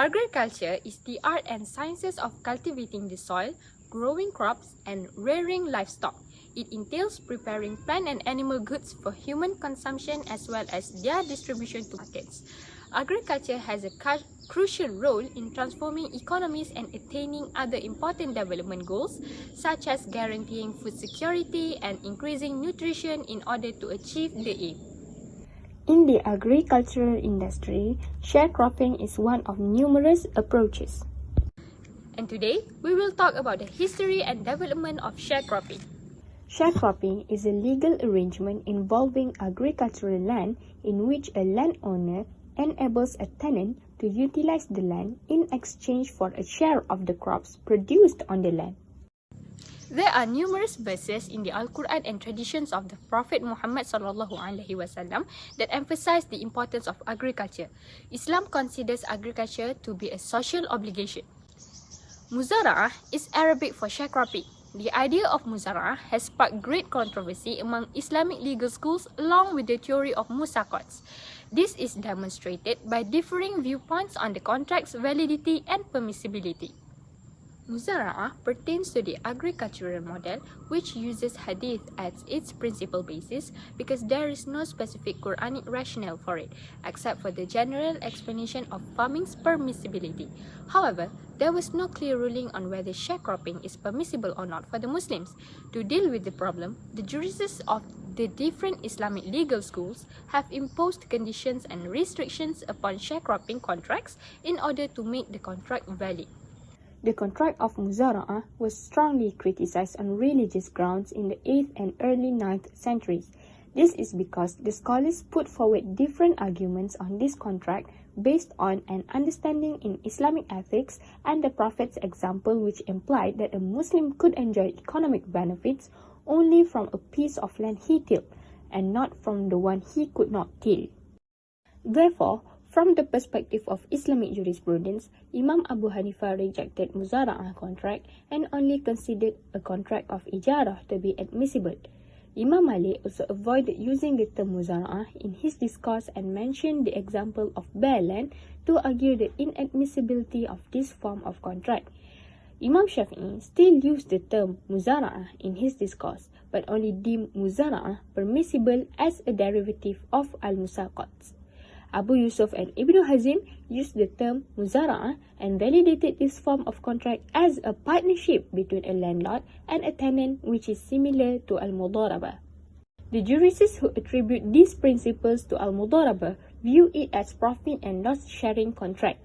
Agriculture is the art and sciences of cultivating the soil, growing crops, and rearing livestock. It entails preparing plant and animal goods for human consumption as well as their distribution to markets. Agriculture has a crucial role in transforming economies and attaining other important development goals, such as guaranteeing food security and increasing nutrition in order to achieve the aim. In the agricultural industry, sharecropping is one of numerous approaches. And today, we will talk about the history and development of sharecropping. Sharecropping is a legal arrangement involving agricultural land in which a landowner enables a tenant to utilize the land in exchange for a share of the crops produced on the land. There are numerous verses in the Al-Quran and traditions of the Prophet Mohamed that emphasize the importance of agriculture. Islam considers agriculture to be a social obligation. Muzara'Ah is Arabic for sharecropping. The idea of Muzara'Ah has sparked great controversy among Islamic legal schools along with the theory of musaqats. This is demonstrated by differing viewpoints on the contract's validity and permissibility. Muzara'Ah pertains to the agricultural model which uses hadith as its principal basis because there is no specific Quranic rationale for it, except for the general explanation of farming's permissibility. However, there was no clear ruling on whether sharecropping is permissible or not for the Muslims. To deal with the problem, the jurists of the different Islamic legal schools have imposed conditions and restrictions upon sharecropping contracts in order to make the contract valid. The contract of Muzara'Ah was strongly criticized on religious grounds in the 8th and early 9th centuries. This is because the scholars put forward different arguments on this contract based on an understanding in Islamic ethics and the Prophet's example, which implied that a Muslim could enjoy economic benefits only from a piece of land he tilled and not from the one he could not till. Therefore, from the perspective of Islamic jurisprudence, Imam Abu Hanifah rejected Muzara'Ah contract and only considered a contract of ijarah to be admissible. Imam Malik also avoided using the term Muzara'Ah in his discourse and mentioned the example of bare land to argue the inadmissibility of this form of contract. Imam Shafi'i still used the term Muzara'Ah in his discourse, but only deemed Muzara'Ah permissible as a derivative of al-musaqats. Abu Yusuf and Ibn Hazm used the term Muzara'Ah and validated this form of contract as a partnership between a landlord and a tenant, which is similar to al-Mudarabah. The jurists who attribute these principles to al-Mudarabah view it as profit and loss sharing contract.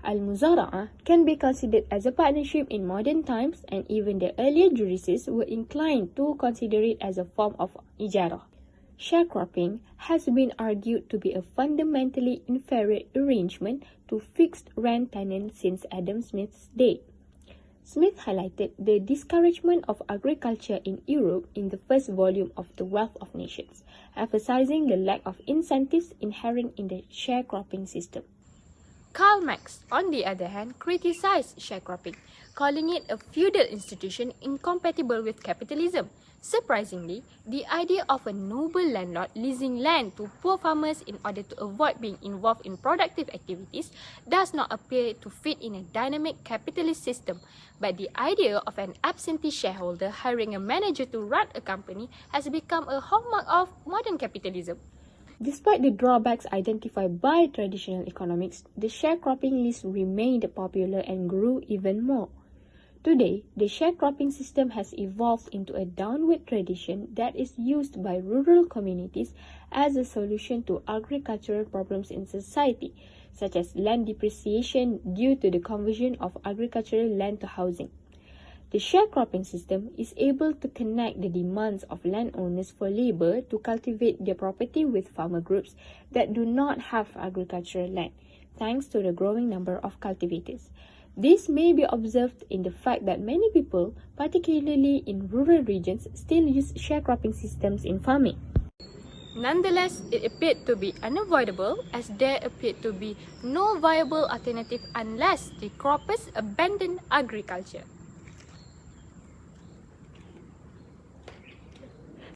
Al-Muzara'Ah can be considered as a partnership in modern times, and even the earlier jurists were inclined to consider it as a form of ijarah. Sharecropping has been argued to be a fundamentally inferior arrangement to fixed rent tenants since Adam Smith's day. Smith highlighted the discouragement of agriculture in Europe in the first volume of The Wealth of Nations, emphasizing the lack of incentives inherent in the sharecropping system. Karl Marx, on the other hand, criticized sharecropping, calling it a feudal institution incompatible with capitalism. Surprisingly, the idea of a noble landlord leasing land to poor farmers in order to avoid being involved in productive activities does not appear to fit in a dynamic capitalist system, but the idea of an absentee shareholder hiring a manager to run a company has become a hallmark of modern capitalism. Despite the drawbacks identified by traditional economics, the sharecropping list remained popular and grew even more. Today, the sharecropping system has evolved into a downward tradition that is used by rural communities as a solution to agricultural problems in society, such as land depreciation due to the conversion of agricultural land to housing. The sharecropping system is able to connect the demands of landowners for labor to cultivate their property with farmer groups that do not have agricultural land, thanks to the growing number of cultivators. This may be observed in the fact that many people, particularly in rural regions, still use sharecropping systems in farming. Nonetheless, it appeared to be unavoidable as there appeared to be no viable alternative unless the croppers abandoned agriculture.